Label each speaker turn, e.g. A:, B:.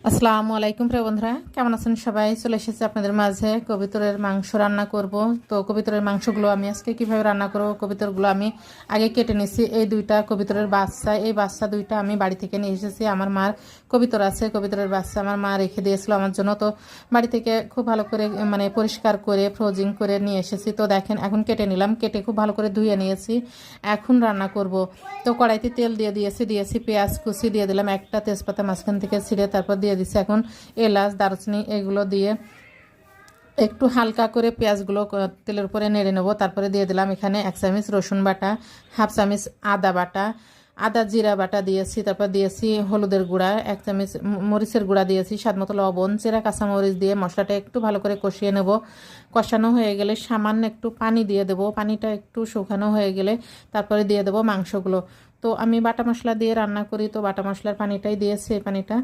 A: আসসালামু আলাইকুম প্রিয় বন্ধুরা, কেমন আছেন সবাই? চলে এসেছে আপনাদের মাঝে কবিতরের মাংস রান্না করব। তো কবিতরের মাংসগুলো আমি আজকে কিভাবে রান্না করব, কবিতরগুলো আমি আগে কেটে নিয়েছি। এই দুইটা কবিতরের বাচ্চা, এই বাচ্চা দুইটা আমি বাড়ি থেকে নিয়ে এসেছি। আমার মার কবিতর আছে, কবিতরের বাচ্চা আমার মা রেখে দিয়েছিল আমার জন্য। তো বাড়ি থেকে খুব ভালো করে পরিষ্কার করে ফ্রোজিং করে নিয়ে এসেছি। তো দেখেন এখন কেটে নিলাম, কেটে খুব ভালো করে ধুয়ে নিয়েছি। এখন রান্না করব। তো কড়াইতে তেল দিয়েছি পেঁয়াজ কুচি দিয়ে দিলাম, একটা তেজপাতা মাঝখান থেকে ছিঁড়ে তারপর দিয়ে দিচ্ছি এখন এলাচ দারচিনি এগুলো দিয়ে একটু হালকা করে পেঁয়াজগুলো তেলের উপরে নেড়ে নেবো। তারপরে দিয়ে দিলাম এখানে 1 চামচ রসুন বাটা, হাফ চামচ আদা বাটা, আদা জিরা বাটা দিয়েছি। তারপর দিয়েছি হলুদের গুঁড়া, 1 চামচ মরিচের গুঁড়া দিয়েছি, স্বাদ মতো লবণ, চেরা কাঁচামরিচ দিয়ে মশলাটা একটু ভালো করে কষিয়ে নেব। কষানো হয়ে গেলে সামান্য একটু পানি দিয়ে দেবো। পানিটা একটু শুকানো হয়ে গেলে তারপরে দিয়ে দেবো মাংসগুলো। তো আমি বাটা মশলা দিয়ে রান্না করি, তো বাটা মশলার পানিটাই দিয়েছি। এই পানিটা